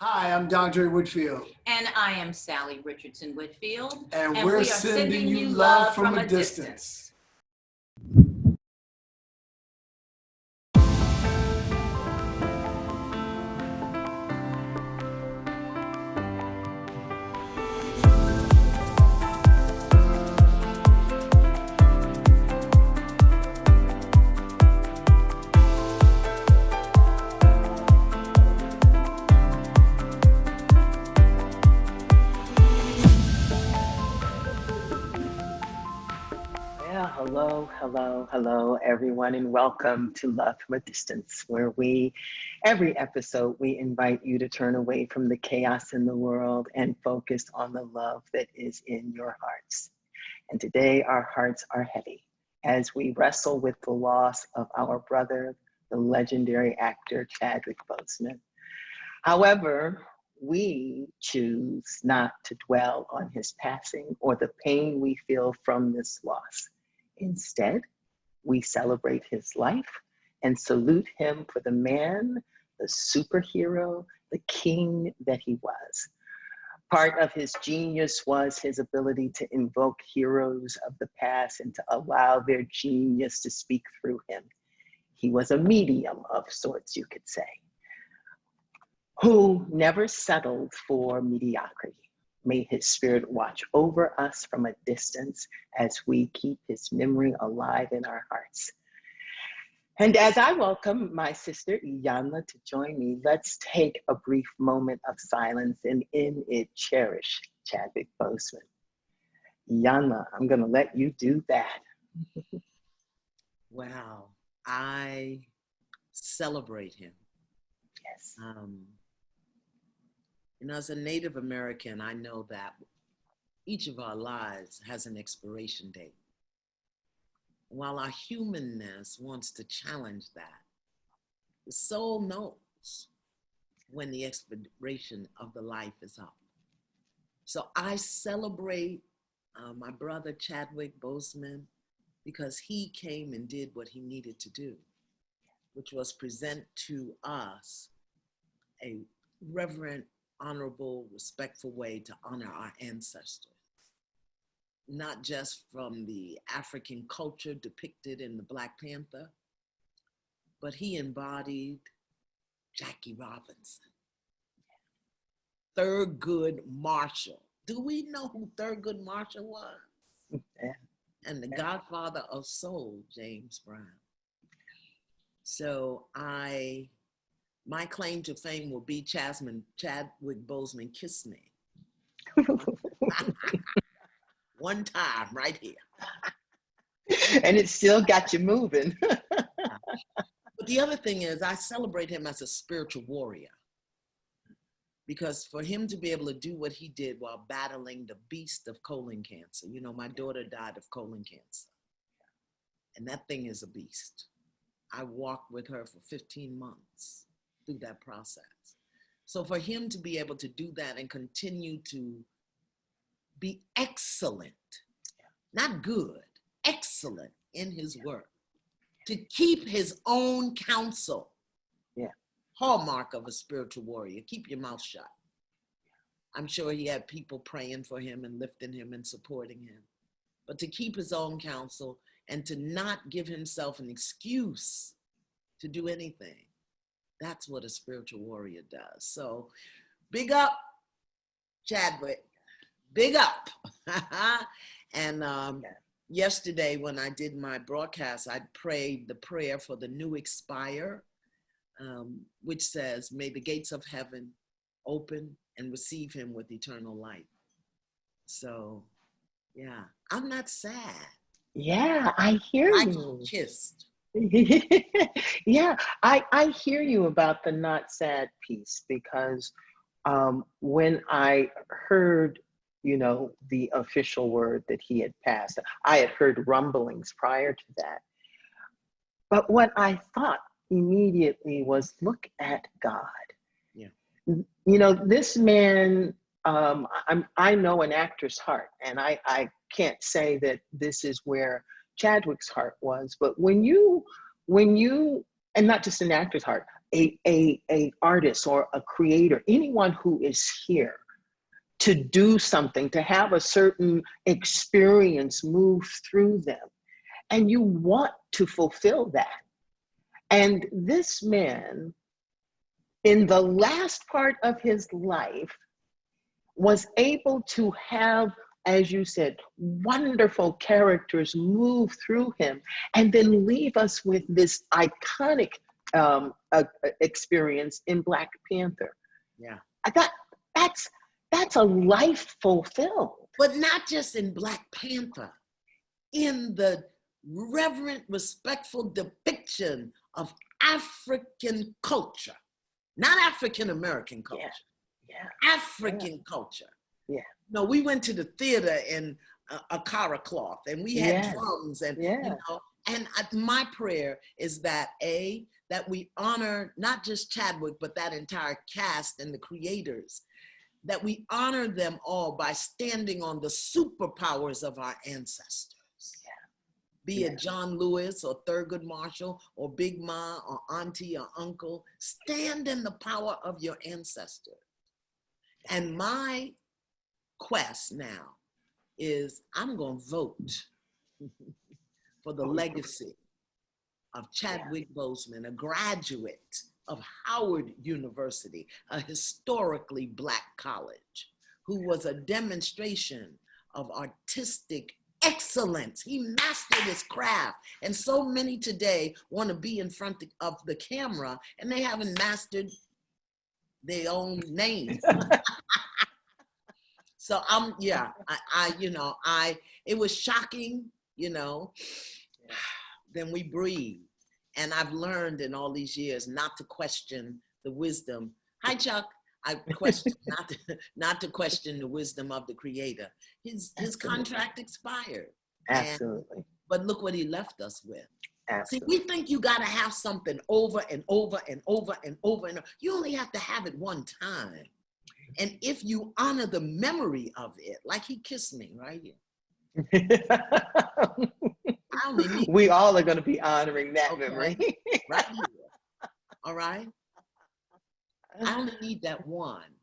Hi, I'm Dondré Whitfield. And I am Salli Richardson-Whitfield. And we're sending you love from a distance. Hello, everyone, and welcome to Love from a Distance, where every episode, we invite you to turn away from the chaos in the world and focus on the love that is in your hearts. And today, our hearts are heavy as we wrestle with the loss of our brother, the legendary actor Chadwick Boseman. However, we choose not to dwell on his passing or the pain we feel from this loss. Instead, we celebrate his life and salute him for the man, the superhero, the king that he was. Part of his genius was his ability to invoke heroes of the past and to allow their genius to speak through him. He was a medium of sorts, you could say, who never settled for mediocrity. May his spirit watch over us from a distance as we keep his memory alive in our hearts. And as I welcome my sister Iyanla to join me, let's take a brief moment of silence and in it cherish Chadwick Boseman. Iyanla, I'm gonna let you do that. Wow, I celebrate him. Yes. As a Native American, I know that each of our lives has an expiration date. While our humanness wants to challenge that, the soul knows when the expiration of the life is up. So I celebrate my brother Chadwick Boseman because he came and did what he needed to do, which was present to us a reverent, honorable, respectful way to honor our ancestors. Not just from the African culture depicted in the Black Panther, but he embodied Jackie Robinson, Thurgood Marshall. Do we know who Thurgood Marshall was? Yeah. And the godfather of soul, James Brown. So my claim to fame will be Chadwick Boseman kissed me. One time right here. And it still got you moving. But the other thing is I celebrate him as a spiritual warrior, because for him to be able to do what he did while battling the beast of colon cancer, my daughter died of colon cancer, and that thing is a beast. I walked with her for 15 months through that process. So for him to be able to do that and continue to be excellent, not good, excellent in his work, to keep his own counsel, hallmark of a spiritual warrior, keep your mouth shut. I'm sure he had people praying for him and lifting him and supporting him, but to keep his own counsel and to not give himself an excuse to do anything, that's what a spiritual warrior does. So big up, Chadwick, big up. And yesterday when I did my broadcast, I prayed the prayer for the new expire, which says, may the gates of heaven open and receive him with eternal life. So yeah, I'm not sad. Yeah, I hear I you. Kissed. Yeah, I hear you about the not sad piece, because when I heard, the official word that he had passed, I had heard rumblings prior to that. But what I thought immediately was, look at God. Yeah. This man, I know an actor's heart, and I can't say that this is where Chadwick's heart was, but when you, and not just an actor's heart, a artist or a creator, anyone who is here to do something, to have a certain experience move through them. And you want to fulfill that. And this man, in the last part of his life, was able to have, as you said, wonderful characters move through him and then leave us with this iconic experience in Black Panther. Yeah. I thought that's a life fulfilled. But not just in Black Panther, in the reverent, respectful depiction of African culture, not African American culture. Yeah. African culture. Yeah. No, we went to the theater in a Kara cloth, and we had Yeah. drums, and Yeah. you know. And my prayer is that that we honor not just Chadwick, but that entire cast and the creators, that we honor them all by standing on the superpowers of our ancestors. Be it John Lewis or Thurgood Marshall or Big Ma or Auntie or Uncle, stand in the power of your ancestors. And my quest now is I'm going to vote for the legacy of Chadwick Boseman, a graduate of Howard University, a historically Black college, who was a demonstration of artistic excellence. He mastered his craft. And so many today want to be in front of the camera and they haven't mastered their own names. So it was shocking, then we breathe. And I've learned in all these years not to question the wisdom. Hi, Chuck. I question not to question the wisdom of the creator. His contract expired. Absolutely. But look what he left us with. Absolutely. See, we think you got to have something over and over and over and over and over. You only have to have it one time. And if you honor the memory of it, like he kissed me right here. We all are going to be honoring that memory. Right here. All right? I only need that one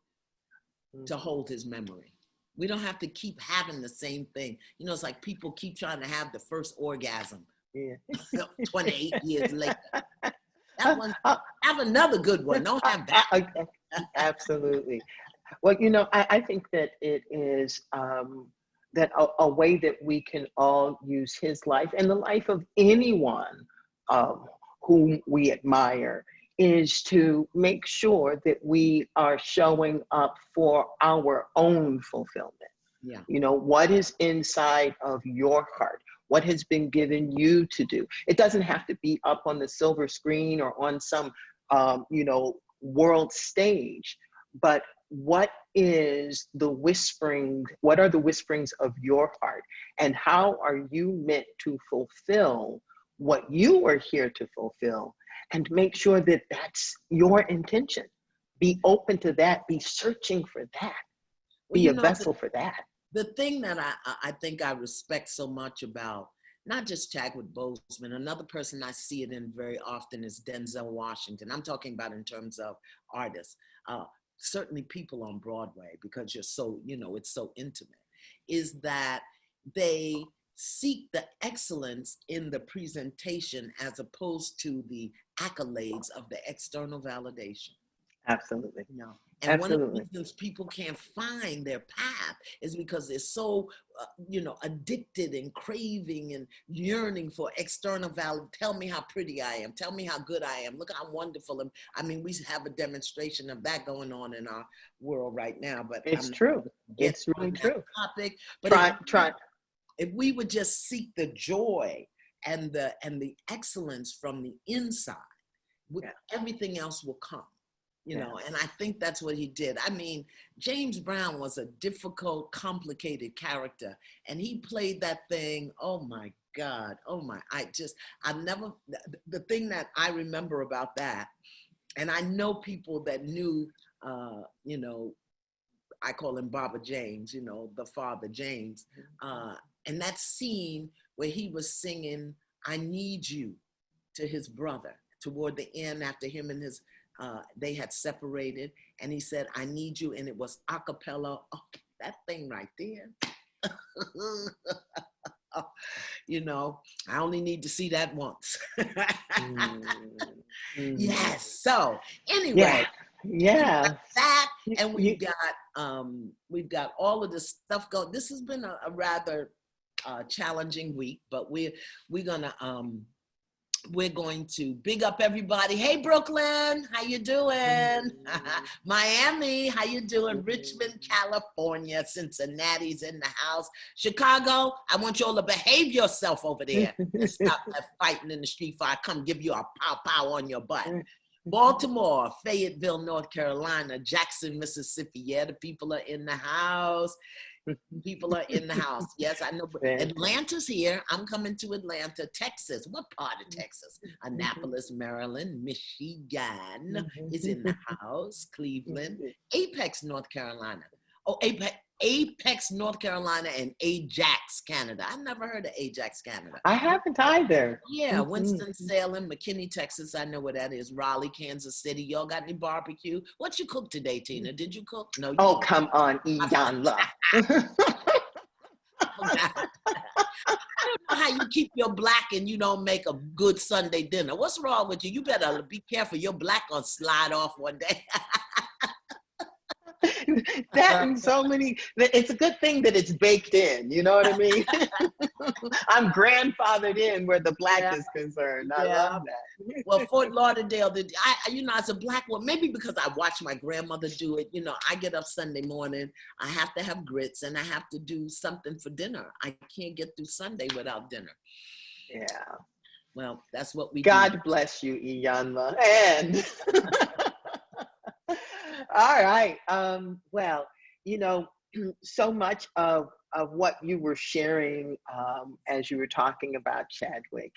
to hold his memory. We don't have to keep having the same thing. It's like people keep trying to have the first orgasm 28 years later. That one, have another good one. Don't have that. Absolutely. Well, I think that it is that a way that we can all use his life and the life of anyone whom we admire is to make sure that we are showing up for our own fulfillment. Yeah. What is inside of your heart? What has been given you to do? It doesn't have to be up on the silver screen or on some, world stage, but what are the whisperings of your heart? And how are you meant to fulfill what you are here to fulfill? And make sure that that's your intention. Be open to that. Be searching for that. Be a vessel for that. The thing that I think I respect so much about not just Chadwick Boseman, another person I see it in very often is Denzel Washington. I'm talking about in terms of artists. Certainly people on Broadway, because you're so, it's so intimate, is that they seek the excellence in the presentation as opposed to the accolades of the external validation. Absolutely. And Absolutely. one of the reasons people can't find their path is because they're so, addicted and craving and yearning for external validation. Tell me how pretty I am. Tell me how good I am. Look how wonderful I am. We have a demonstration of that going on in our world right now. But it's true. It's really true. Topic. But if we would just seek the joy and the excellence from the inside, everything else will come. And I think that's what he did. James Brown was a difficult, complicated character, and he played that thing. Oh my God. The thing that I remember about that, and I know people that knew, I call him Baba James, the father James, and that scene where he was singing, "I Need You" to his brother toward the end after him and his they had separated, and he said, I need you, and it was a cappella. Oh, that thing right there. You know, I only need to see that once. Yes. So anyway, yeah. that, and we've got all of this stuff going. This has been a rather challenging week, but we're going to big up everybody. Hey, Brooklyn, how you doing? Miami, how you doing? Richmond, California, Cincinnati's in the house. Chicago, I want you all to behave yourself over there and stop that fighting in the street before I come give you a pow on your butt. Baltimore, Fayetteville, North Carolina, Jackson, Mississippi. Yeah, the people are in the house. People are in the house. Yes, I know. Atlanta's here. I'm coming to Atlanta. Texas. What part of Texas? Annapolis, Maryland. Michigan is in the house. Cleveland. Apex, North Carolina. Oh, Apex, North Carolina, and Ajax, Canada. I've never heard of Ajax, Canada. I haven't either. Yeah, Winston-Salem, McKinney, Texas. I know where that is. Raleigh, Kansas City. Y'all got any barbecue? What you cook today, Tina? Did you cook? No. Oh, come on, Iyanla. I don't know how you keep your black and you don't make a good Sunday dinner. What's wrong with you? You better be careful. Your black gonna slide off one day. That and so many, it's a good thing that it's baked in, you know what I mean? I'm grandfathered in where the black is concerned. I love that. Well, Fort Lauderdale, as a black woman, maybe because I watched my grandmother do it, I get up Sunday morning, I have to have grits and I have to do something for dinner. I can't get through Sunday without dinner. Yeah. Well, that's what we God do. bless you, Iyanla. And all right. Well, so much of what you were sharing as you were talking about Chadwick,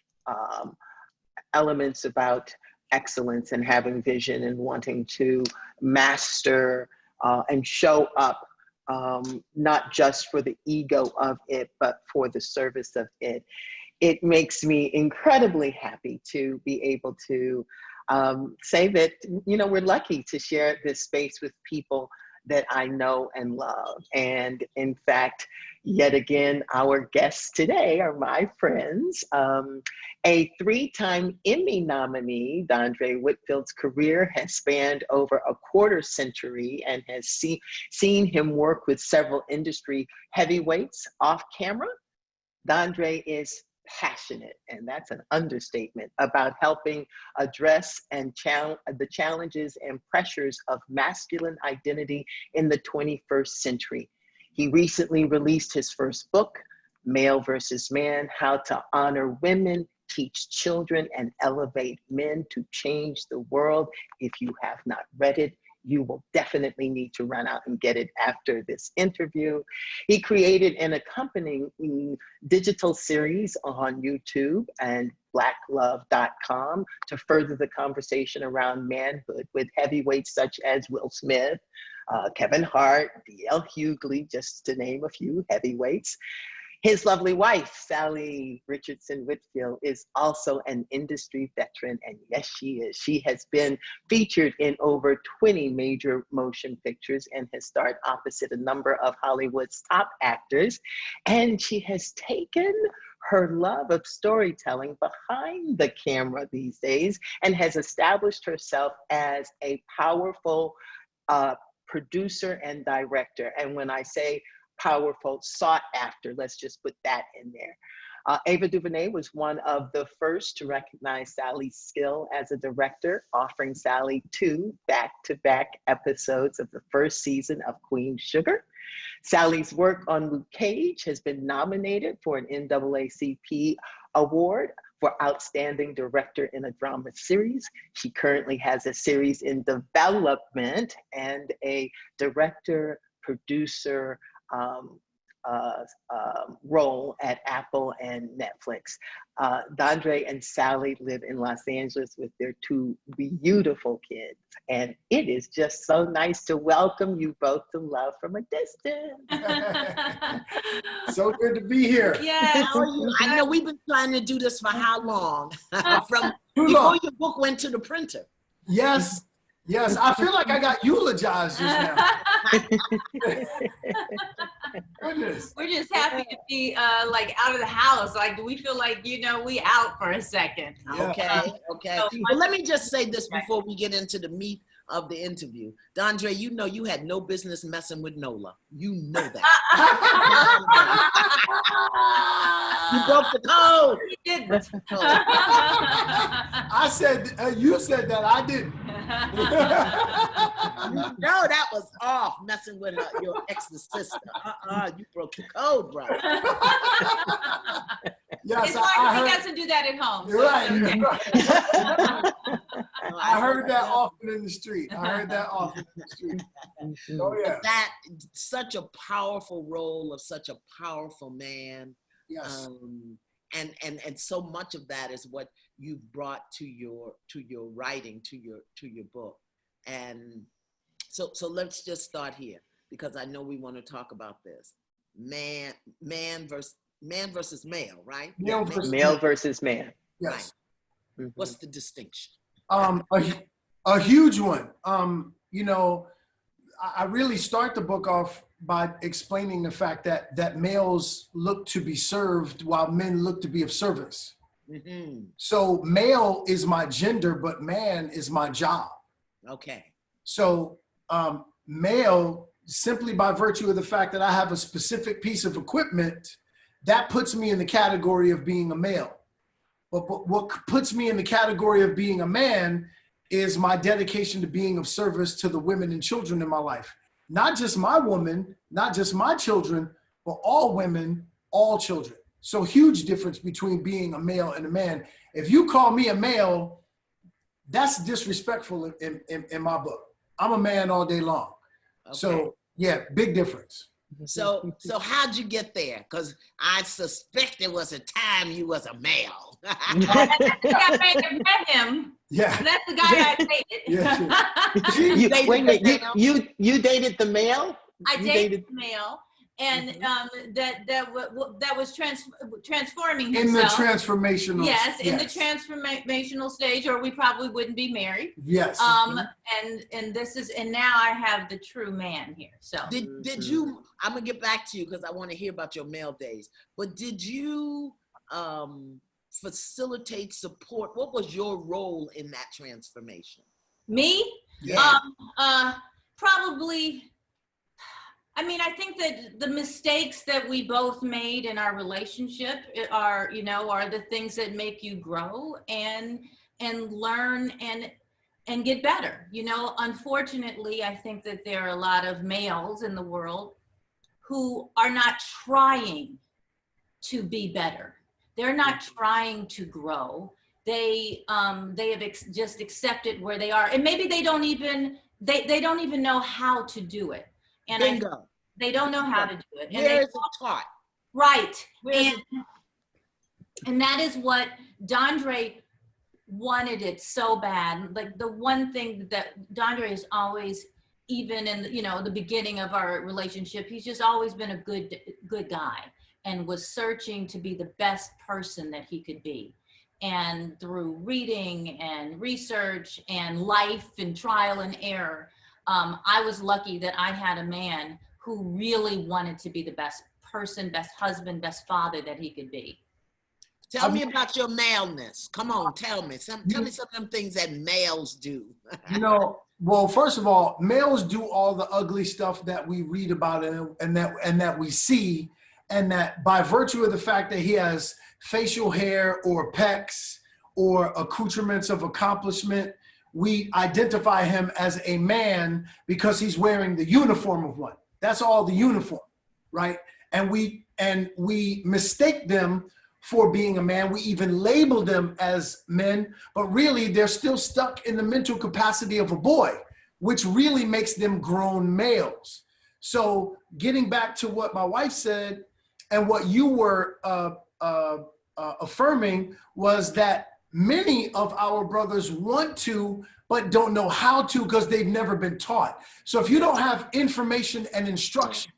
elements about excellence and having vision and wanting to master and show up, not just for the ego of it, but for the service of it. It makes me incredibly happy to be able to say that, we're lucky to share this space with people that I know and love. And in fact, yet again, our guests today are my friends. A 3-time Emmy nominee, Dondré Whitfield's career has spanned over a quarter century and has seen him work with several industry heavyweights off camera. Dondré is passionate, and that's an understatement, about helping address and the challenges and pressures of masculine identity in the 21st century. He recently released his first book, Male versus Man: How to Honor Women, Teach Children, and Elevate Men to Change the World. If you have not read it, you will definitely need to run out and get it after this interview. He created an accompanying digital series on YouTube and blacklove.com to further the conversation around manhood with heavyweights such as Will Smith, Kevin Hart, D.L. Hughley, just to name a few heavyweights. His lovely wife, Salli Richardson-Whitfield, is also an industry veteran, and yes, she is. She has been featured in over 20 major motion pictures and has starred opposite a number of Hollywood's top actors, and she has taken her love of storytelling behind the camera these days and has established herself as a powerful producer and director. And when I say powerful, sought after, let's just put that in there. Ava DuVernay was one of the first to recognize Salli's skill as a director, offering Salli 2 back-to-back episodes of the first season of Queen Sugar. Salli's work on Luke Cage has been nominated for an NAACP award for Outstanding Director in a Drama Series. She currently has a series in development and a director, producer, role at Apple and Netflix. Dondré and Salli live in Los Angeles with their 2 beautiful kids. And it is just so nice to welcome you both to Love from a Distance. So good to be here. Yes. I know we've been trying to do this for how long? From Too before long. your book went to the printer. Yes. Yes, I feel like I got eulogized just now. Goodness. We're just happy to be like out of the house. Like we feel like, we out for a second. Yeah. Okay. So Well, let me just say this before we get into the meat of the interview. Dondré, you had no business messing with Nola. You know that. You broke the code. He didn't. I said, you said that, I didn't. No, that was off, messing with your ex's sister. You broke the code, bro. Yes, As long as he doesn't do that at home. You're so right. it's okay. You're right. I heard that often in the street. Oh, yeah. That such a powerful role of such a powerful man. Yes. And so much of that is what you've brought to your writing, to your book. And so let's just start here, because I know we want to talk about this. Man versus male, right? Male versus Male versus man. Yes. Mhm. What's the distinction? A huge one. I really start the book off by explaining the fact that males look to be served while men look to be of service. Mm-hmm. So male is my gender, but man is my job. Okay. So male, simply by virtue of the fact that I have a specific piece of equipment, that puts me in the category of being a male. But what puts me in the category of being a man is my dedication to being of service to the women and children in my life. Not just my woman, not just my children, but all women, all children. So huge difference between being a male and a man. If you call me a male, that's disrespectful in my book. I'm a man all day long. Okay. So yeah, big difference. So how'd you get there? Because I suspect there was a time you was a male. I may have met him. Yeah. That's the guy I dated. Yeah, You, dated wait a minute, the male? you dated the male? I You dated the male, and that was transforming in the himself. transformational. Yes, in the transformational stage, or we probably wouldn't be married. Yes. And this is, and now I have the true man here. So Did you? I'm gonna get back to you because I want to hear about your male days. But did you facilitate support? What was your role in that transformation? me, Yeah. probably. I mean, I think that the mistakes that we both made in our relationship are the things that make you grow and learn and get better. Unfortunately, I think that there are a lot of males in the world who are not trying to be better. They're not trying to grow. They have just accepted where they are, and maybe they don't even know how to do it. And Bingo. they don't know how to do it. And Where is it taught? right. Where is it? And that is what Dondré wanted it so bad. Like the one thing that Dondré is always, even in the beginning of our relationship, he's just always been a good guy and was searching to be the best person that he could be. And through reading and research and life and trial and error, I was lucky that I had a man who really wanted to be the best person, best husband, best father that he could be. Tell me about your maleness. Come on, tell me. Tell me some of them things that males do. Well, first of all, males do all the ugly stuff that we read about and that we see, and that by virtue of the fact that he has facial hair or pecs or accoutrements of accomplishment, we identify him as a man because he's wearing the uniform of one. That's all the uniform, right? And we mistake them for being a man. We even label them as men, but really they're still stuck in the mental capacity of a boy, which really makes them grown males. So getting back to what my wife said and what you were affirming was that many of our brothers want to, but don't know how to because they've never been taught. So if you don't have information and instruction,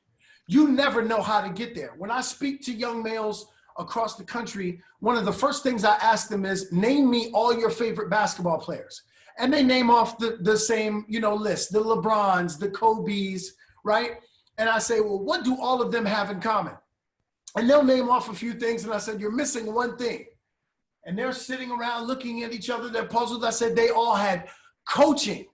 you never know how to get there. When I speak to young males across the country, one of the first things I ask them is, name me all your favorite basketball players. And they name off the same, list, the LeBrons, the Kobe's, right? And I say, well, what do all of them have in common? And they'll name off a few things. And I said, you're missing one thing. And they're sitting around looking at each other. They're puzzled. I said, they all had coaching.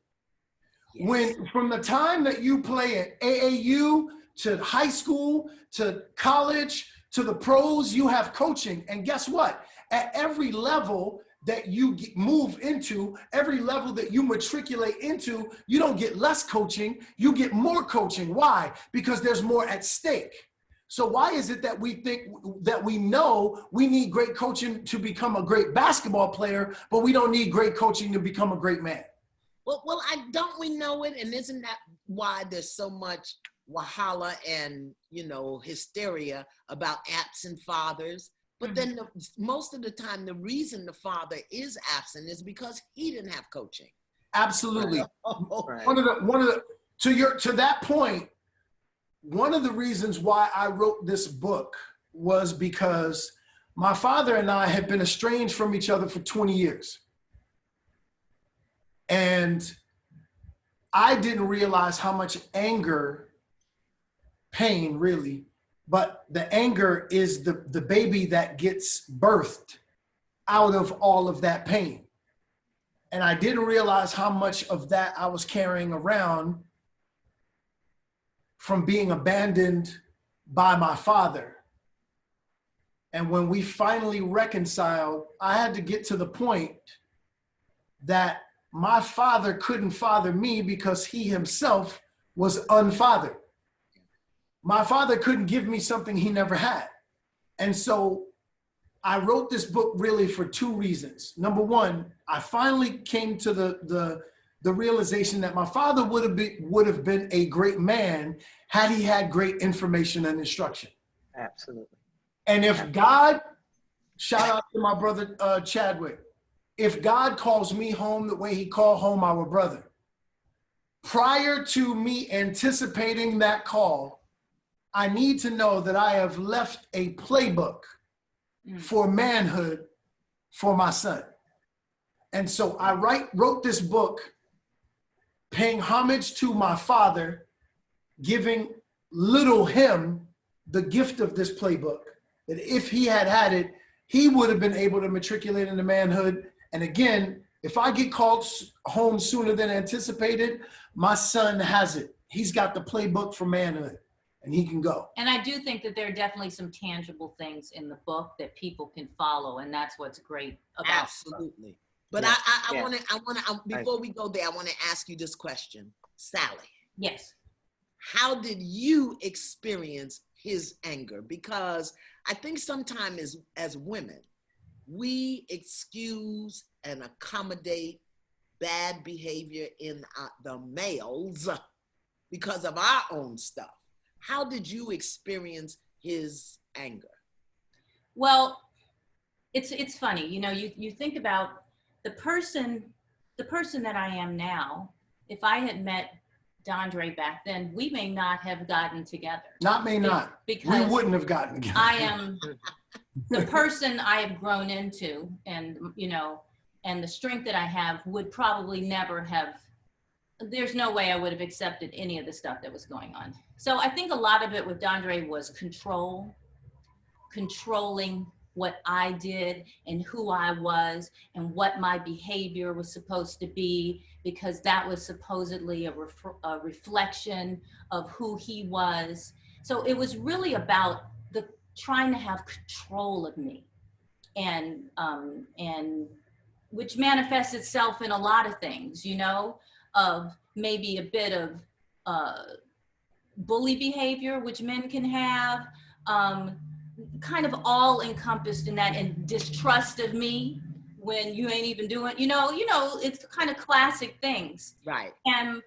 Yes. When from the time that you play at AAU to high school to college to the pros, you have coaching. And guess what? At every level that you move into, every level that you matriculate into, you don't get less coaching, you get more coaching. Why? Because there's more at stake. So why is it that we think that we know we need great coaching to become a great basketball player, but we don't need great coaching to become a great man? Well, don't we know it? And isn't that why there's so much wahala and, hysteria about absent fathers? But then most of the time, the reason the father is absent is because he didn't have coaching. Absolutely. Right. To that point, one of the reasons why I wrote this book was because my father and I had been estranged from each other for 20 years. And I didn't realize how much anger, pain really, but the anger is the baby that gets birthed out of all of that pain. And I didn't realize how much of that I was carrying around from being abandoned by my father. And when we finally reconciled, I had to get to the point that my father couldn't father me because he himself was unfathered. My father couldn't give me something he never had. And so I wrote this book really for two reasons. Number one, I finally came to the realization that my father would have been a great man had he had great information and instruction. Absolutely. And if God, shout out to my brother Chadwick, if God calls me home the way he called home our brother, prior to me anticipating that call, I need to know that I have left a playbook for manhood for my son. And so I wrote this book paying homage to my father, giving little him the gift of this playbook, that if he had had it, he would have been able to matriculate into manhood. And again, if I get called home sooner than anticipated, my son has it. He's got the playbook for manhood and he can go. And I do think that there are definitely some tangible things in the book that people can follow. And that's what's great about Absolutely. But yeah. I want to, before we go there, I want to ask you this question. Salli. Yes. How did you experience his anger? Because I think sometimes as women, we excuse and accommodate bad behavior in the males because of our own stuff. How did you experience his anger? Well, it's funny, you think about the person that I am now. If I had met Dondré back then, we may not have gotten together. Because we wouldn't have gotten together. I am the person I have grown into, and and the strength that I have would probably never have. There's no way I would have accepted any of the stuff that was going on. So I think a lot of it with Dondré was controlling what I did and who I was and what my behavior was supposed to be, because that was supposedly a reflection of who he was. So it was really about trying to have control of me, and which manifests itself in a lot of things, of maybe a bit of bully behavior, which men can have, kind of all encompassed in that, and distrust of me when you ain't even doing, it's kind of classic things. Right. And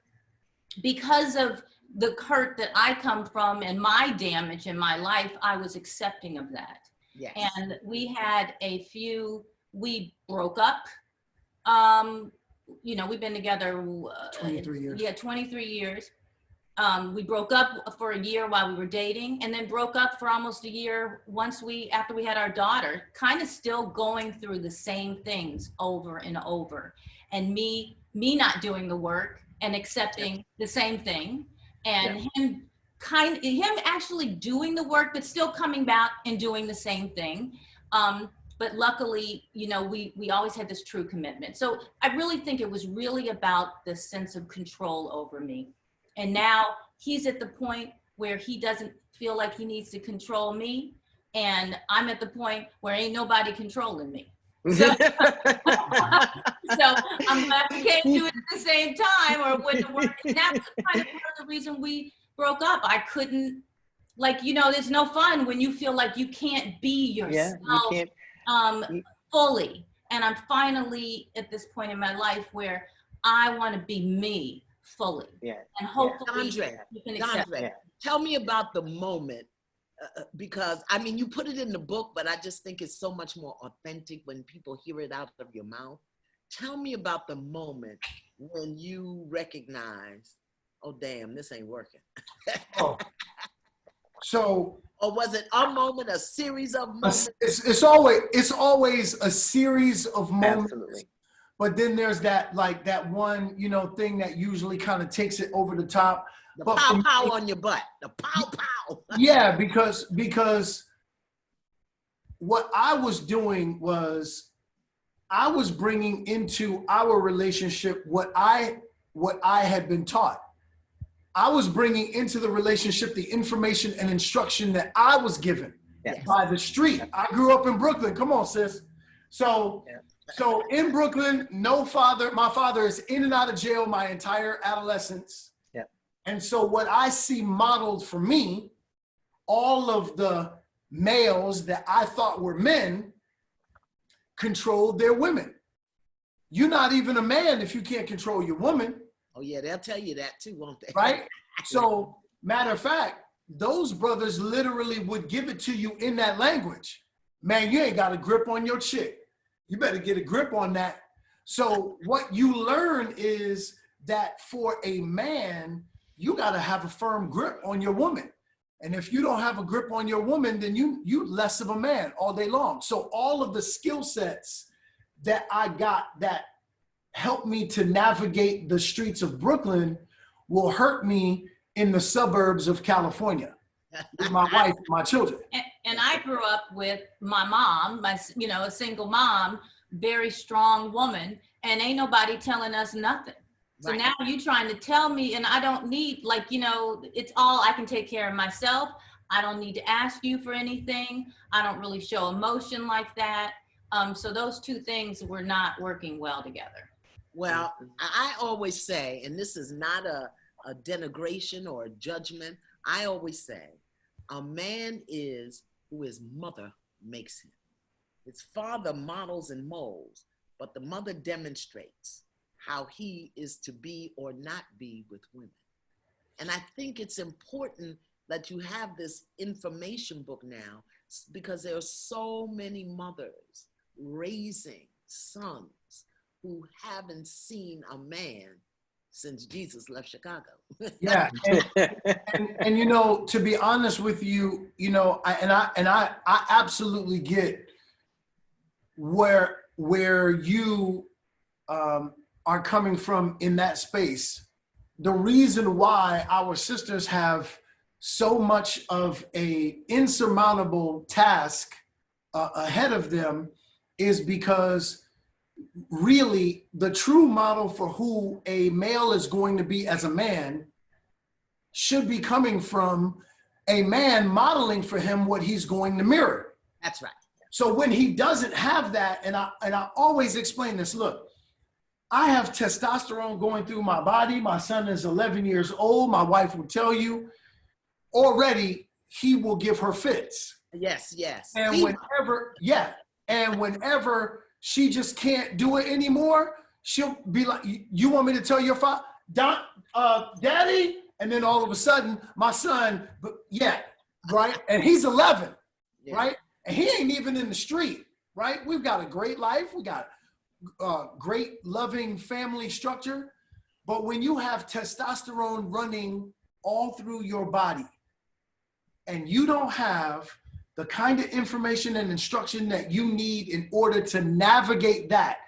because of the hurt that I come from and my damage in my life, I was accepting of that. Yes. And we had we broke up. We've been together 23 years. Yeah, 23 years. We broke up for a year while we were dating, and then broke up for almost a year after we had our daughter, kind of still going through the same things over and over. And me me not doing the work and accepting the same thing, and him actually doing the work, but still coming back and doing the same thing. But luckily, you know, we always had this true commitment. So I really think it was really about the sense of control over me. And now he's at the point where he doesn't feel like he needs to control me. And I'm at the point where ain't nobody controlling me. So, so I'm glad we can't do it at the same time, or it wouldn't work. And that's kind of part of the reason we broke up. I couldn't, like, you know, there's no fun when you feel like you can't be yourself fully. And I'm finally at this point in my life where I want to be me fully. And hopefully you can accept it. Tell me about the moment, because I mean, you put it in the book, but I just think it's so much more authentic when people hear it out of your mouth. Tell me about the moment when you recognize, oh damn, this ain't working. So, or was it a moment, a series of moments? It's always a series of moments. Absolutely. But then there's that, like, that one, you know, thing that usually kind of takes it over the top. The pow pow on your butt. The pow pow. Yeah, because what I was doing was I was bringing into our relationship what I had been taught. I was bringing into the relationship the information and instruction that I was given by the street. I grew up in Brooklyn. Come on, sis. So in Brooklyn, my father is in and out of jail my entire adolescence. And so what I see modeled for me, all of the males that I thought were men controlled their women. You're not even a man if you can't control your woman. Oh yeah, they'll tell you that too, won't they? Right? So, matter of fact, those brothers literally would give it to you in that language. Man, you ain't got a grip on your chick. You better get a grip on that. So what you learn is that for a man, you got to have a firm grip on your woman. And if you don't have a grip on your woman, then you less of a man all day long. So all of the skill sets that I got that helped me to navigate the streets of Brooklyn will hurt me in the suburbs of California with my wife and my children. And I grew up with my mom, a single mom, very strong woman, and ain't nobody telling us nothing. So now you trying to tell me, and I don't need, it's all I can take care of myself. I don't need to ask you for anything. I don't really show emotion like that. So those two things were not working well together. Well, I always say, and this is not a denigration or a judgment, I always say, a man is who his mother makes him. His father models and molds, but the mother demonstrates how he is to be or not be with women. And I think it's important that you have this information book now, because there are so many mothers raising sons who haven't seen a man since Jesus left Chicago. Yeah, and to be honest with you, I absolutely get where you are coming from in that space. The reason why our sisters have so much of a insurmountable task ahead of them is because really the true model for who a male is going to be as a man should be coming from a man modeling for him what he's going to mirror. That's right. So when he doesn't have that, and I always explain this, look, I have testosterone going through my body. My son is 11 years old. My wife will tell you already he will give her fits. Yes. And whenever she just can't do it anymore, she'll be like, you want me to tell your father, Daddy? And then all of a sudden, my son, right? And he's 11, right? And he ain't even in the street, right? We've got a great life. We got great, loving family structure. But when you have testosterone running all through your body and you don't have the kind of information and instruction that you need in order to navigate that,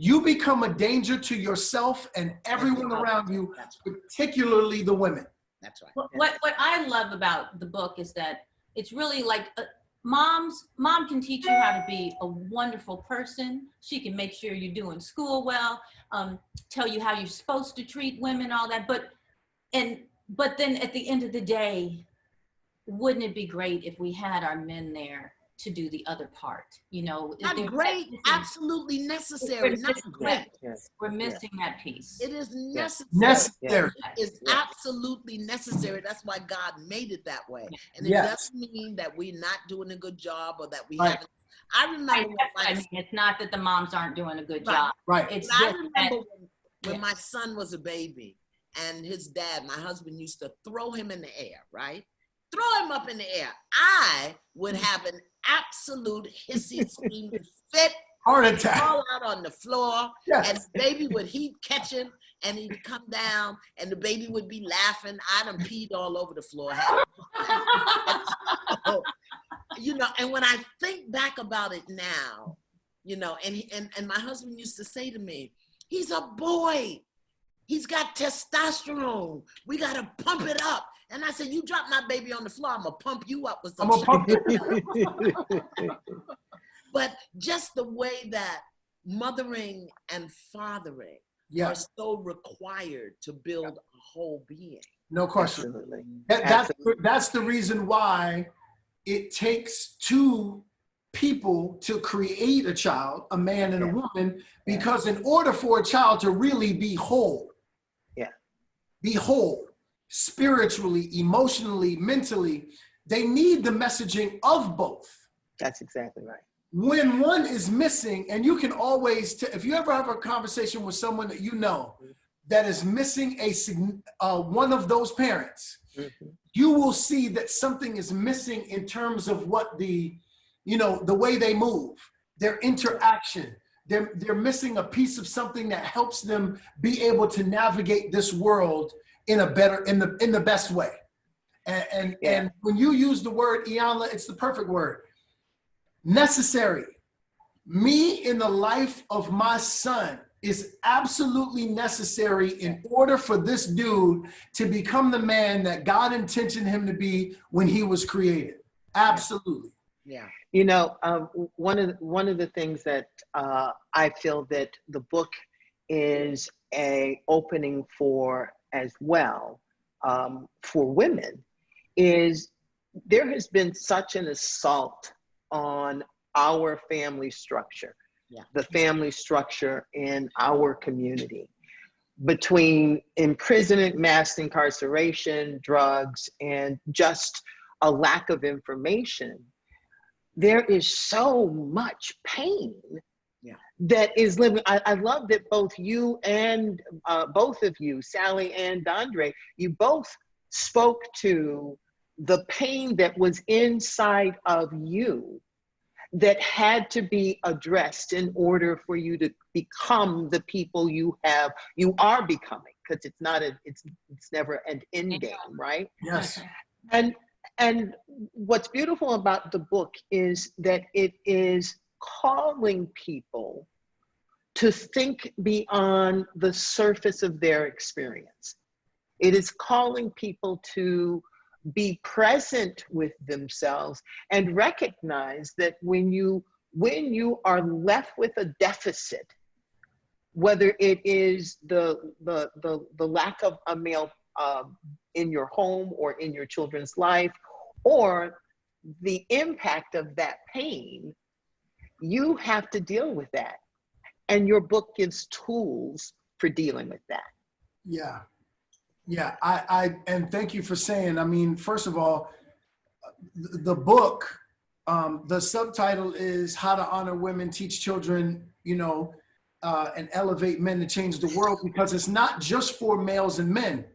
you become a danger to yourself and everyone around you, particularly the women. That's right. What I love about the book is that it's really like mom can teach you how to be a wonderful person. She can make sure you're doing school well, tell you how you're supposed to treat women, all that. But then at the end of the day, wouldn't it be great if we had our men there to do the other part? You know, Not great, absolutely necessary. Not great. We're missing that piece. It is necessary. Necessary. It is absolutely necessary. That's why God made it that way. And it doesn't mean that we're not doing a good job or that we haven't. I remember it's not that the moms aren't doing a good job. Right. I remember when my son was a baby and his dad, my husband, used to throw him in the air, right? Throw him up in the air. I would have an absolute hissy, screaming fit, heart attack, fall out on the floor, and the baby would, he'd catch him, and he'd come down, and the baby would be laughing. I done peed all over the floor. You know, and when I think back about it now, you know, and my husband used to say to me, he's a boy. He's got testosterone. We got to pump it up. And I said, you drop my baby on the floor, I'm going to pump you up with some shit. But just the way that mothering and fathering are so required to build a whole being. No question. That's the reason why it takes two people to create a child, a man and a woman, because in order for a child to really be whole, spiritually, emotionally, mentally, they need the messaging of both. That's exactly right. When one is missing, and you can always, if you ever have a conversation with someone that you know that is missing one of those parents, you will see that something is missing in terms of what the way they move, their interaction. They're missing a piece of something that helps them be able to navigate this world in the best way. And when you use the word Iyanla, it's the perfect word. Necessary. Me in the life of my son is absolutely necessary in order for this dude to become the man that God intended him to be when he was created. Absolutely. Yeah. You know, one of the things that I feel that the book is an opening for as well for women is there has been such an assault on our family structure, the family structure in our community, between imprisonment, mass incarceration, drugs, and just a lack of information. There is so much pain that is living. I love that both you and both of you, Salli and Dondré, you both spoke to the pain that was inside of you that had to be addressed in order for you to become the people you are becoming, because it's never an end game, right? Yes. And what's beautiful about the book is that it is calling people to think beyond the surface of their experience. It is calling people to be present with themselves and recognize that when you are left with a deficit, whether it is the lack of a male in your home or in your children's life, or the impact of that pain, you have to deal with that. And your book gives tools for dealing with that. Yeah. Yeah, and thank you for saying, I mean, first of all, the book, the subtitle is How to Honor Women, Teach Children, and Elevate Men to Change the World, because it's not just for males and men.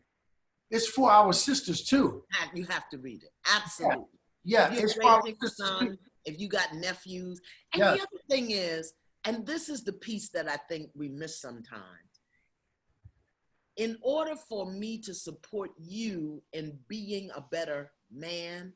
It's for our sisters too. You have to read it. Absolutely. Yeah. If you're raising a son, if you got nephews. And the other thing is, and this is the piece that I think we miss sometimes. In order for me to support you in being a better man,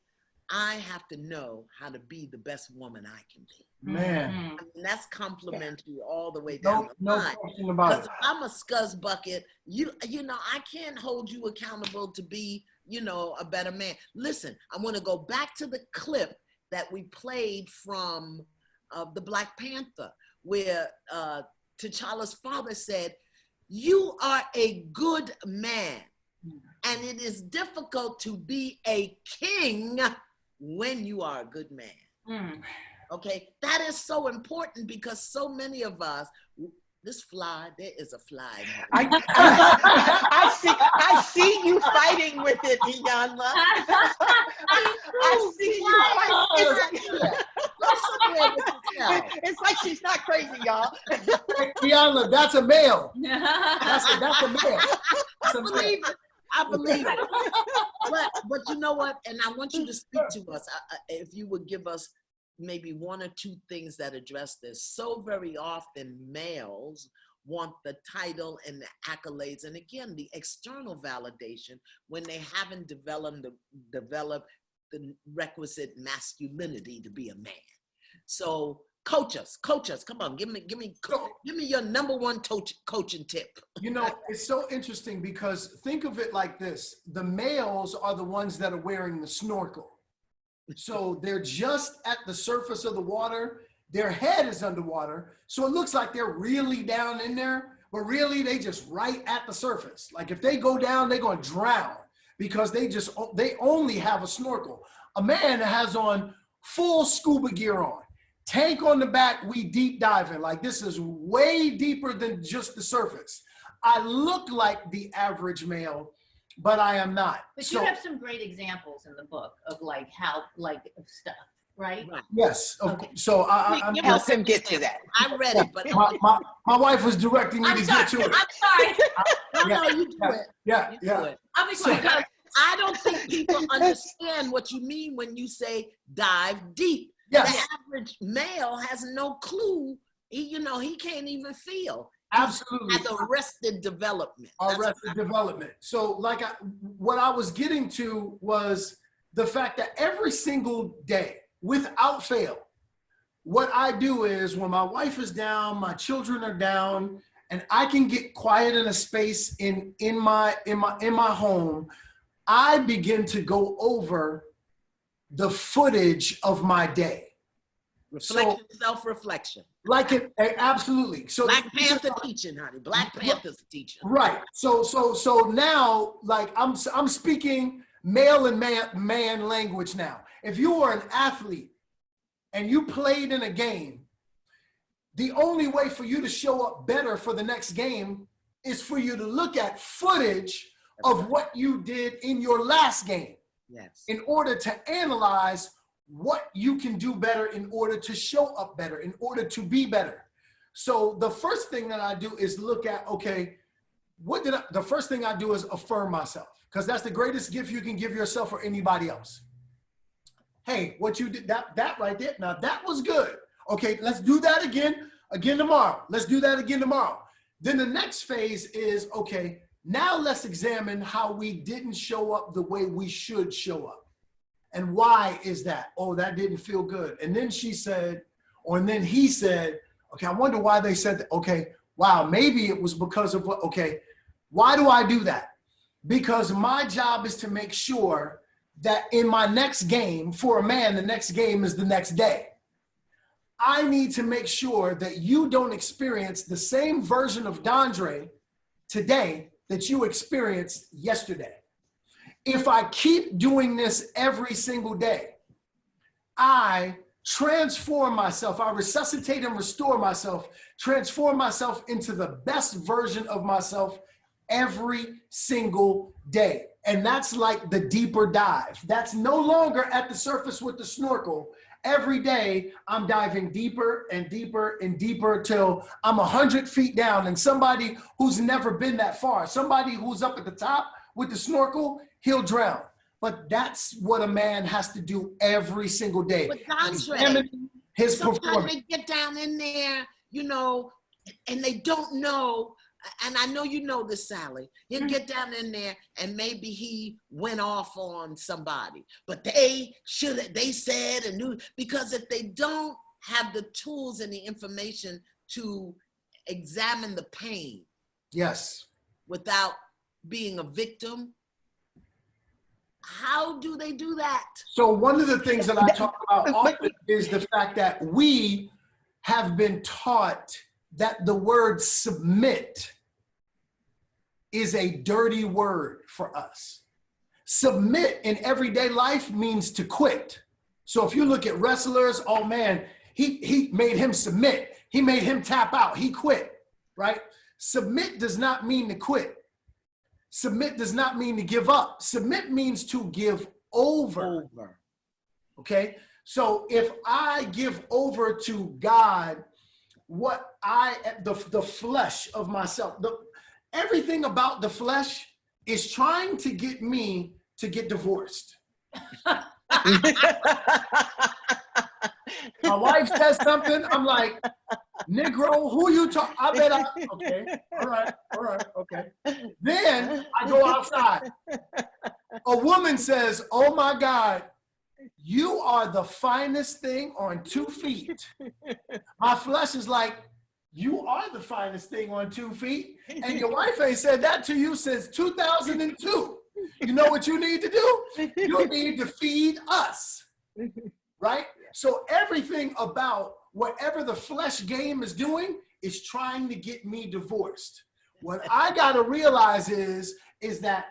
I have to know how to be the best woman I can be. Man. I mean, that's complimentary all the way down the No line. question about Because it. if I'm a scuzz bucket, you know, I can't hold you accountable to be, you know, a better man. Listen, I want to go back to the clip that we played from the Black Panther, where T'Challa's father said, "You are a good man, and it is difficult to be a king when you are a good man." Okay, that is so important because so many of us, this fly, there is a fly. I see you fighting with it, Iyanla. I see you fighting. It's like she's not crazy, y'all. Iyanla, that's a male. That's a male. That's a male. I believe it. But you know what? And I want you to speak to us. If you would give us maybe one or two things that address this. So very often males want the title and the accolades, and again, the external validation when they haven't developed the requisite masculinity to be a man. So coach us, come on, give me your number one coaching tip. You know, it's so interesting because think of it like this. The males are the ones that are wearing the snorkel. So they're just at the surface of the water. Their head is underwater. So it looks like they're really down in there, but really they just right at the surface. Like if they go down, they're going to drown because they only have a snorkel. A man that has on full scuba gear on, tank on the back, we deep diving. Like this is way deeper than just the surface. I look like the average male, but I am not. But you have some great examples in the book of like how, like stuff, right? Yes. Okay. So I'm Help him get to that. I read it, but my wife was directing me to get to it. I'm sorry. no, you do it. Yeah. You do it. I'll be quiet. Because I don't think people understand what you mean when you say dive deep. Yes. The average male has no clue. He can't even feel. Absolutely. Has arrested development. Arrested development. So what I was getting to was the fact that every single day, without fail, what I do is when my wife is down, my children are down, and I can get quiet in a space in my home, I begin to go over the footage of my day. Reflection, self-reflection. Like it, absolutely. So Black Panther teaching, honey. Black Panther's teaching. Right. So now, like I'm speaking male and man language now. If you were an athlete and you played in a game, the only way for you to show up better for the next game is for you to look at footage of what you did in your last game. Yes. In order to analyze what you can do better in order to show up better, in order to be better. So the first thing that I do is look at, okay, the first thing I do is affirm myself, because that's the greatest gift you can give yourself or anybody else. Hey, what you did, that right there, now that was good. Okay, let's do that again tomorrow. Let's do that again tomorrow. Then the next phase is, okay, now let's examine how we didn't show up the way we should show up. And why is that? Oh, that didn't feel good. And then she said, and then he said, okay, I wonder why they said that. Okay, wow, maybe it was because of what, okay, why do I do that? Because my job is to make sure that in my next game, for a man, the next game is the next day. I need to make sure that you don't experience the same version of Dondré today that you experienced yesterday. If I keep doing this every single day, I transform myself, I resuscitate and restore myself, transform myself into the best version of myself every single day. And that's like the deeper dive. That's no longer at the surface with the snorkel. Every day I'm diving deeper and deeper and deeper till I'm 100 feet down. And somebody who's never been that far, somebody who's up at the top with the snorkel, he'll drown. But that's what a man has to do every single day. But Dondré, his sometimes performance. they get down in there, and they don't know and I know you know this, Salli, he'll get down in there and maybe he went off on somebody, but they said and knew, because if they don't have the tools and the information to examine the pain. Yes. Without being a victim, how do they do that? So one of the things that I talk about often is the fact that we have been taught that the word submit is a dirty word for us. Submit in everyday life means to quit. So if you look at wrestlers, oh man, he made him submit. He made him tap out. He quit, right? Submit does not mean to quit. Submit does not mean to give up. Submit means to give over. Okay? So if I give over to God what the flesh of myself, everything about the flesh is trying to get me to get divorced. My wife says something, I'm like, Negro, who you talk? I bet okay, all right, okay. Then I go outside. A woman says, oh my God, you are the finest thing on 2 feet. My flesh is like, you are the finest thing on 2 feet. And your wife ain't said that to you since 2002. You know what you need to do? You need to feed us, right? So everything about whatever the flesh game is doing is trying to get me divorced. What I got to realize is that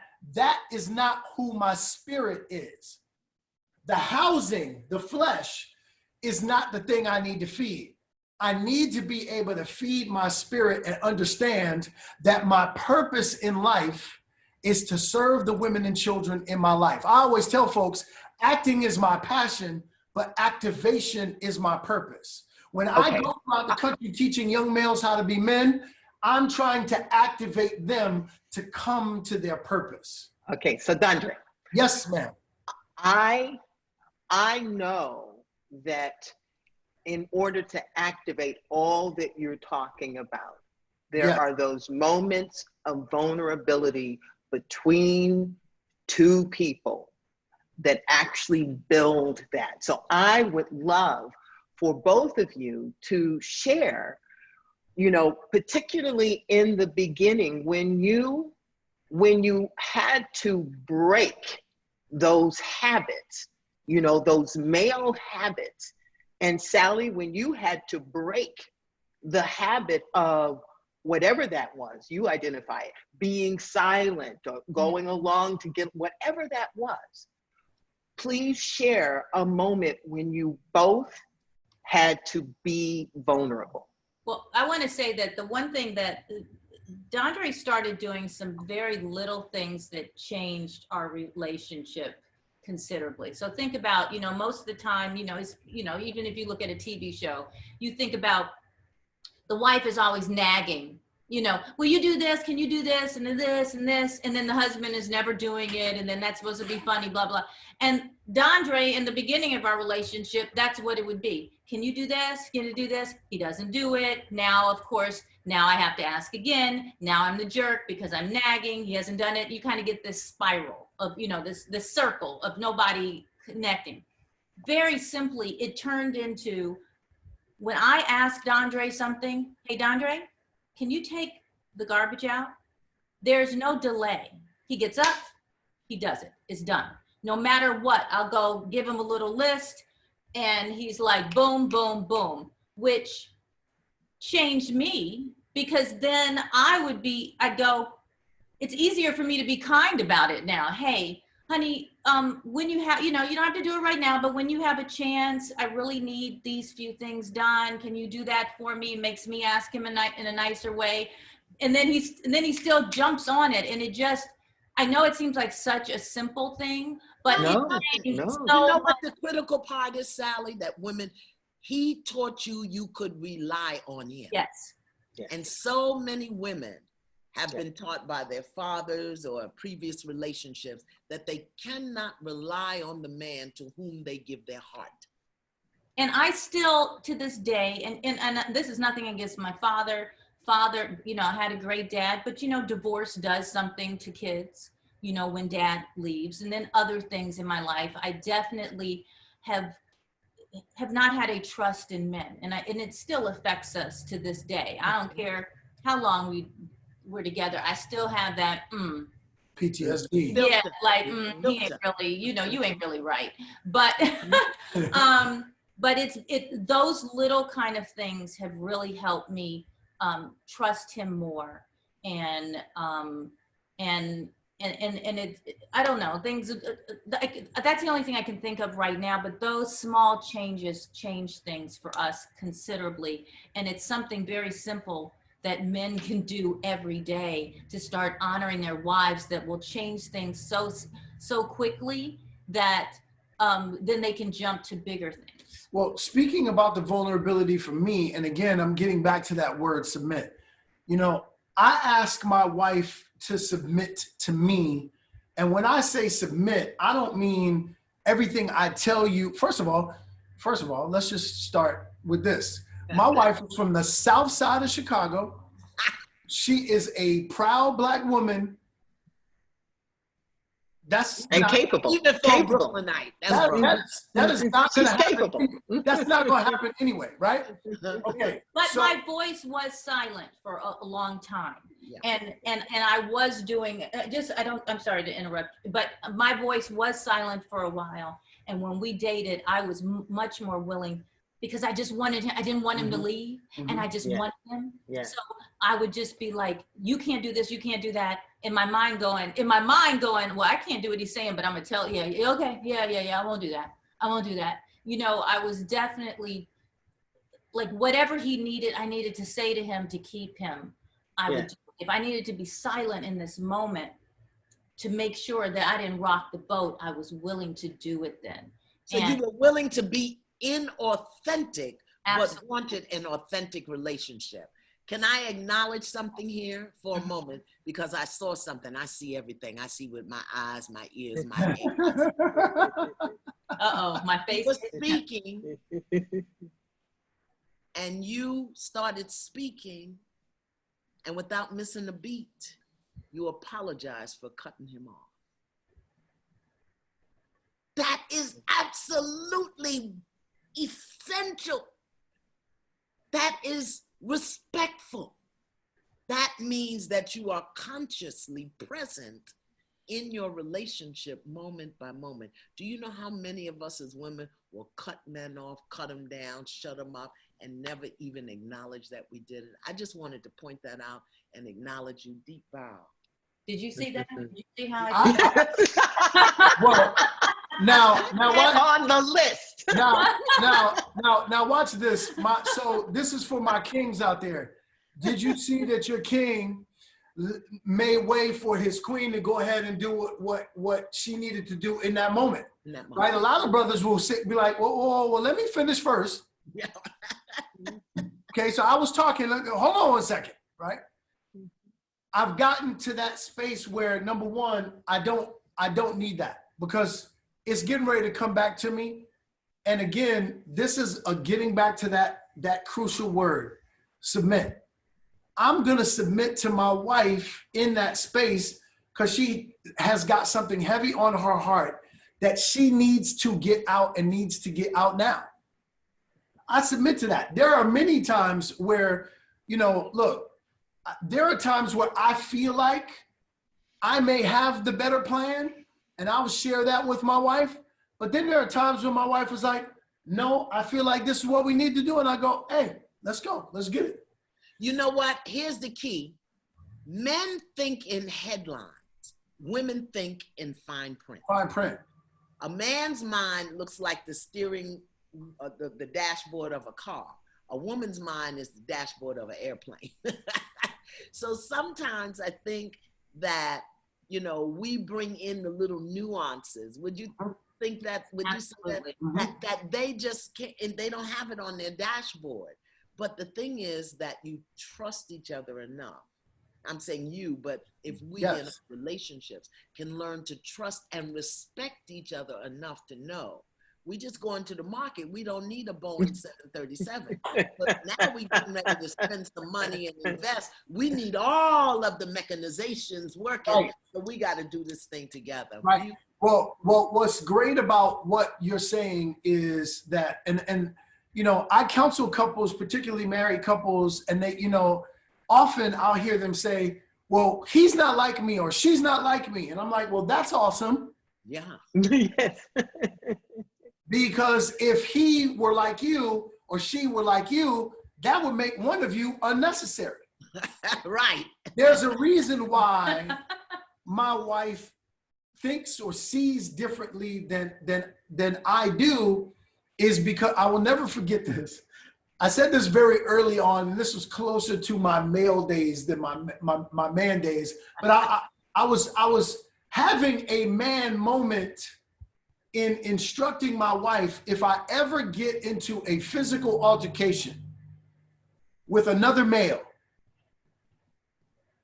is not who my spirit is. The housing, the flesh, is not the thing I need to feed. I need to be able to feed my spirit and understand that my purpose in life is to serve the women and children in my life. I always tell folks, acting is my passion, but activation is my purpose. When I go throughout the country teaching young males how to be men, I'm trying to activate them to come to their purpose. Okay, so Dondré. Yes, ma'am. I know that in order to activate all that you're talking about, there are those moments of vulnerability between two people that actually build that. So I would love for both of you to share, you know, particularly in the beginning, when you had to break those habits, you know, those male habits. And Salli, when you had to break the habit of whatever that was, you identify it, being silent or going along to get whatever that was. Please share a moment when you both had to be vulnerable. Well, I want to say that the one thing that Dondré started doing some very little things that changed our relationship considerably. So think about, you know, most of the time, you know, even if you look at a TV show, you think about the wife is always nagging, you know, will you do this? Can you do this? And then this and this. And then the husband is never doing it. And then that's supposed to be funny, blah, blah. And Dondré, in the beginning of our relationship, that's what it would be. Can you do this? Can you do this? He doesn't do it. Now, of course, now I have to ask again. Now I'm the jerk because I'm nagging. He hasn't done it. You kind of get this spiral of, you know, this circle of nobody connecting. Very simply, it turned into, when I asked Dondré something, hey, Dondré, can you take the garbage out? There's no delay. He gets up, he does it. It's done. No matter what, I'll go give him a little list, and he's like, boom, boom, boom, which changed me, because then I'd go, it's easier for me to be kind about it now. Hey, honey, when you have, you know, you don't have to do it right now, but when you have a chance, I really need these few things done. Can you do that for me? It makes me ask him in a nicer way. And then he still jumps on it. And it just, I know it seems like such a simple thing, but No. You know what the critical part is, Salli? That women, he taught you could rely on him. Yes. And so many women have been taught by their fathers or previous relationships that they cannot rely on the man to whom they give their heart. And I still, to this day, and this is nothing against my father, father, you know, I had a great dad, but, you know, divorce does something to kids, you know, when dad leaves. And then other things in my life, I definitely have not had a trust in men. And it still affects us to this day. I don't care how long we were together. I still have that, PTSD. yeah, like, he ain't really, you know, you ain't really right. But, but those little kind of things have really helped me trust him more. And I don't know, things, that's the only thing I can think of right now, but those small changes change things for us considerably. And it's something very simple that men can do every day to start honoring their wives, that will change things so quickly that then they can jump to bigger things. Well, speaking about the vulnerability for me, and again, I'm getting back to that word submit. You know, I ask my wife to submit to me. And when I say submit, I don't mean everything I tell you. First of all, let's just start with this. My wife is from the south side of Chicago. She is a proud Black woman. That's capable. Even for a Brooklynite. That is not going to happen. Capable. That's not going to happen anyway, right? Okay. But so, my voice was silent for a long time. Yeah. And I was doing I'm sorry to interrupt, but my voice was silent for a while. And when we dated, I was much more willing, because I just wanted him. I didn't want him to leave, and I just wanted him. Yeah. So I would just be like, you can't do this, you can't do that. In my mind going, well, I can't do what he's saying, but I'm gonna tell you, okay, yeah, I won't do that. You know, I was definitely like, whatever he needed, I needed to say to him to keep him. I would do. If I needed to be silent in this moment to make sure that I didn't rock the boat, I was willing to do it then. So you were willing to be inauthentic, Absolutely. but wanted an authentic relationship. Can I acknowledge something here for a moment? Because I saw something. I see everything. I see with my eyes, my ears, my hands. My face was speaking, and you started speaking, and without missing a beat, you apologized for cutting him off. That is absolutely essential. That is respectful. That means that you are consciously present in your relationship moment by moment. Do you know how many of us as women will cut men off, cut them down, shut them up, and never even acknowledge that we did it? I just wanted to point that out and acknowledge you. Deep bow. Did you see that? Did you see how I did that? Well, now what? On the list. Now watch this. So this is for my kings out there. Did you see that your king made way for his queen to go ahead and do what she needed to do in that moment? Right? A lot of brothers will be like, well, let me finish first. Yeah. Okay, so I was talking. Hold on one second, right? I've gotten to that space where, number one, I don't need that, because it's getting ready to come back to me. And again, this is a getting back to that crucial word, submit. I'm going to submit to my wife in that space, because she has got something heavy on her heart that she needs to get out, and needs to get out now. I submit to that. There are many times where, look, there are times where I feel like I may have the better plan, and I will share that with my wife. But then there are times when my wife was like, no, I feel like this is what we need to do. And I go, hey, let's go. Let's get it. You know what? Here's the key. Men think in headlines. Women think in fine print. Fine print. A man's mind looks like the steering, the dashboard of a car. A woman's mind is the dashboard of an airplane. So sometimes I think that, we bring in the little nuances. Would you think that, would you say that they just can't, and they don't have it on their dashboard? But the thing is that you trust each other enough. I'm saying you, but if we in relationships can learn to trust and respect each other enough to know We just go into the market. We don't need a Boeing 737. But now we getting ready to spend some money and invest. We need all of the mechanizations working. Right. So we got to do this thing together. Right. Well, what's great about what you're saying is that, and you know, I counsel couples, particularly married couples, and they, you know, often I'll hear them say, well, he's not like me or she's not like me. And I'm like, well, that's awesome. Yeah. Yes. Because if he were like you or she were like you, that would make one of you unnecessary. Right. There's a reason why my wife thinks or sees differently than I do, is because I will never forget this. I said this very early on, and this was closer to my male days than my man days. But I was having a man moment in instructing my wife, if I ever get into a physical altercation with another male,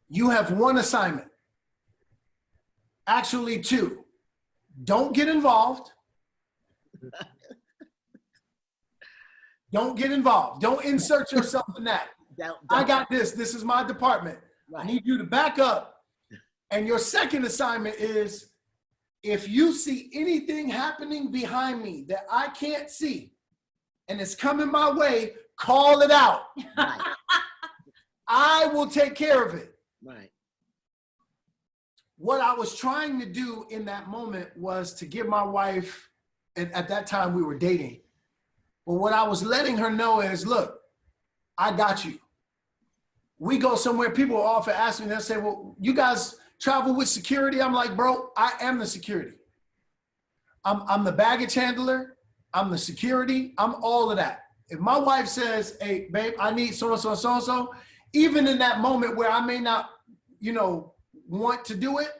you have one assignment. Actually, two. Don't get involved. Don't get involved. Don't insert yourself in that. I got this. This is my department. Right. I need you to back up. And your second assignment is, if you see anything happening behind me that I can't see and it's coming my way, call it out. Right. I will take care of it. Right. What I was trying to do in that moment was to give my wife, and at that time we were dating, but what I was letting her know is, look, I got you. We go somewhere, people often ask me, they'll say, well, you guys travel with security? I'm like, bro, I am the security. I'm the baggage handler. I'm the security. I'm all of that. If my wife says, hey, babe, I need so-and-so and so-and-so, even in that moment where I may not, you know, want to do it,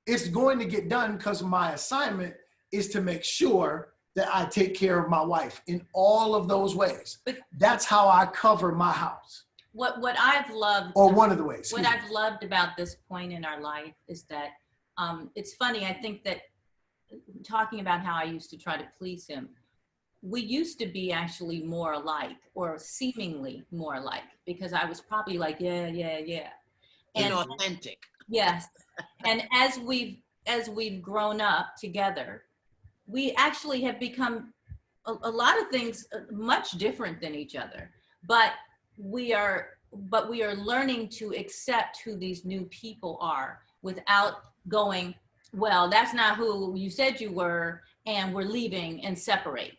it's going to get done, because my assignment is to make sure that I take care of my wife in all of those ways. But that's how I cover my house. What I've loved, or one of the ways. What I've loved about this point in our life is that it's funny. I think that talking about how I used to try to please him, we used to be actually more alike, or seemingly more alike, because I was probably like, yeah. And authentic. Yes. And as we've grown up together, we actually have become a lot of things much different than each other, but we are learning to accept who these new people are without going, well, that's not who you said you were, and we're leaving and separate.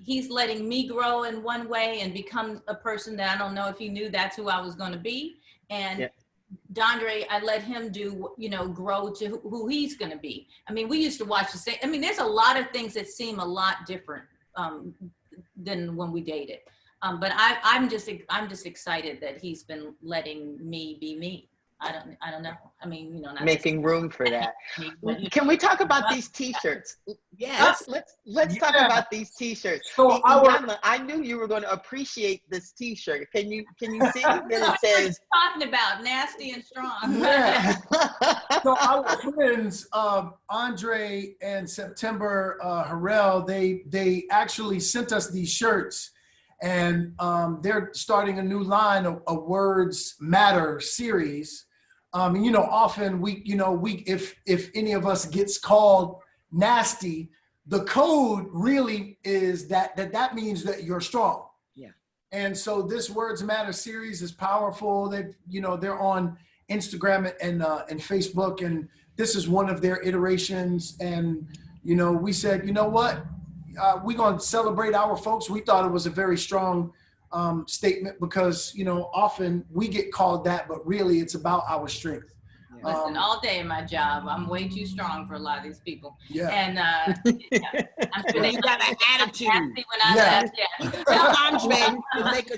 He's letting me grow in one way and become a person that I don't know if he knew that's who I was going to be. And yep. Dondré, I let him do, you know, grow to who he's going to be. I mean, we used to watch the same. I mean, there's a lot of things that seem a lot different than when we dated. But I'm just excited that he's been letting me be me. I don't know. I mean, you know, not making room for that. Can we talk about these T-shirts? Yes. Let's talk about these T-shirts. So Iyanla, I knew you were going to appreciate this T-shirt. Can you see that it says? Talking about nasty and strong. Yeah. So our friends, Andre and September Harrell, they actually sent us these shirts. And they're starting a new line, a Words Matter series. You know, often if any of us gets called nasty, the code really is that means that you're strong. Yeah. And so this Words Matter series is powerful. They're on Instagram and Facebook, and this is one of their iterations. And we said, you know what? We're going to celebrate our folks. We thought it was a very strong statement, because, often we get called that, but really it's about our strength. Listen, all day in my job, I'm way too strong for a lot of these people. Yeah. And I'm sure they got an attitude. When I left, yeah. Tell Andre to make a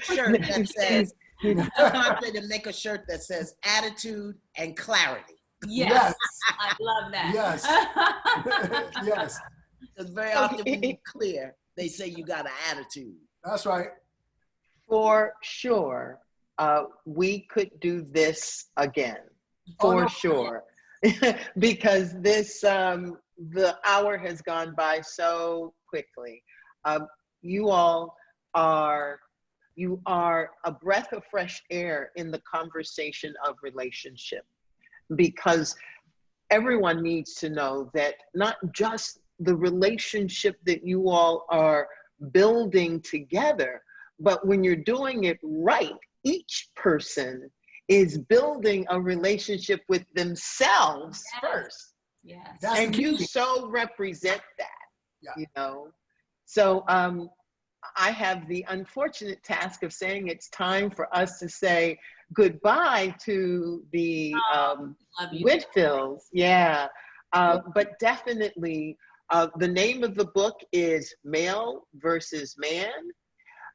shirt that says, attitude and clarity. Yes. I love that. Yes. Yes. Because very often when you're clear, they say you got an attitude. That's right. For sure, we could do this again. For sure. Because this the hour has gone by so quickly. You all are a breath of fresh air in the conversation of relationship, because everyone needs to know that not just the relationship that you all are building together, but when you're doing it right, each person is building a relationship with themselves first. Yes. And you so represent that, you know. So I have the unfortunate task of saying it's time for us to say goodbye to the Whitfields. Yeah. But definitely the name of the book is Male versus Man.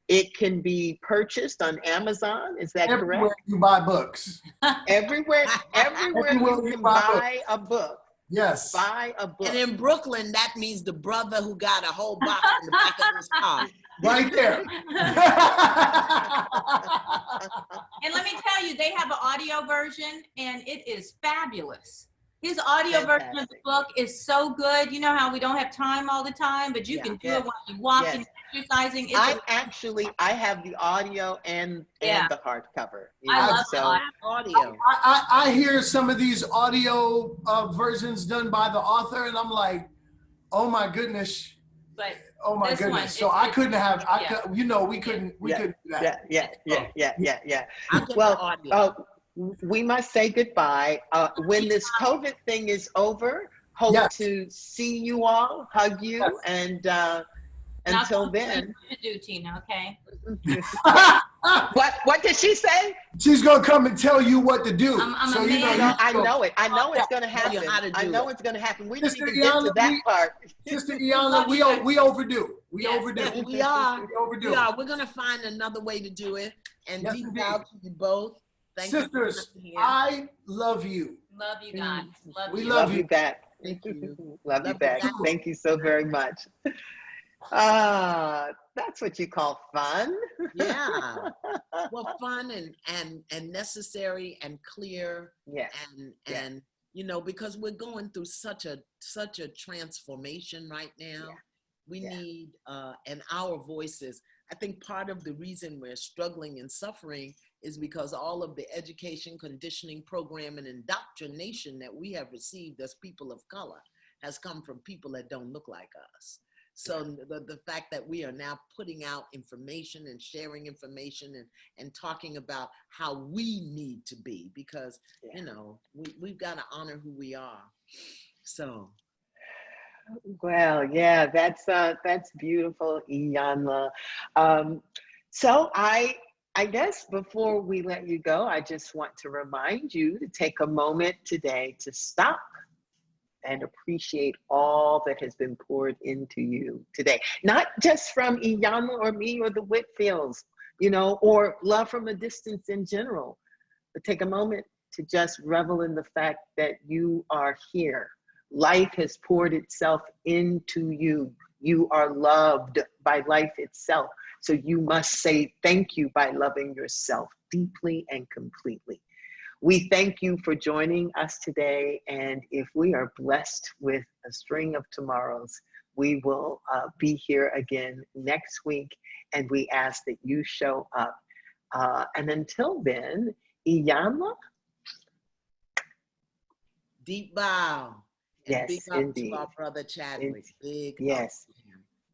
It can be purchased on Amazon. Is that Everywhere correct? you buy books. Everywhere you can buy a book. Yes. Buy a book. And in Brooklyn, that means the brother who got a whole box in the back of his car. Right there. And let me tell you, they have an audio version, and it is fabulous. His audio version of the book is so good. You know how we don't have time all the time, but you can do it while you're walking, exercising. I have the audio and the hardcover. I love the audio. I hear some of these audio versions done by the author, and I'm like, oh my goodness. But oh my goodness. So I couldn't have, you know, we couldn't do that. Yeah. Well, we must say goodbye. When this COVID thing is over, hope to see you all, hug you, and until then. Do Tina, okay? What did she say? She's gonna come and tell you what to do. So you know, I know it. I know it's gonna happen. I know it's gonna happen. We didn't even get to that part. Sister Iyanla, we overdo. We overdo. We are. We overdo. We are. We're gonna find another way to do it. And deep bow to you both. Thank Sisters, I love you. Love you guys. We love you back. Love you back. Thank you so very much. That's what you call fun. Yeah. Well, fun and necessary and clear. Yeah. And you know, because we're going through such a transformation right now. We need and our voices. I think part of the reason we're struggling and suffering is because all of the education, conditioning program, and indoctrination that we have received as people of color has come from people that don't look like us. So the fact that we are now putting out information and sharing information and talking about how we need to be, because, you know, we've got to honor who we are. So. Well, yeah, that's beautiful, Iyanla. So I guess before we let you go, I just want to remind you to take a moment today to stop and appreciate all that has been poured into you today. Not just from Iyanla or me or the Whitfields, you know, or love from a distance in general, but take a moment to just revel in the fact that you are here. Life has poured itself into you. You are loved by life itself. So you must say thank you by loving yourself deeply and completely. We thank you for joining us today. And if we are blessed with a string of tomorrows, we will be here again next week. And we ask that you show up. And until then, Iyanla. Deep bow. Yes, big up indeed. To our brother Chadwick. Big yes,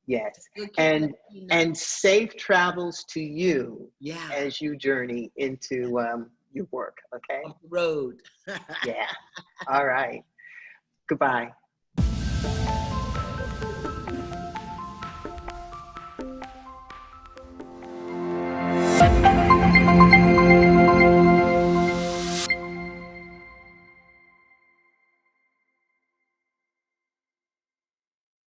yes. And safe travels to you yeah. as you journey into your work, okay? Off the road. Yeah. All right. Goodbye.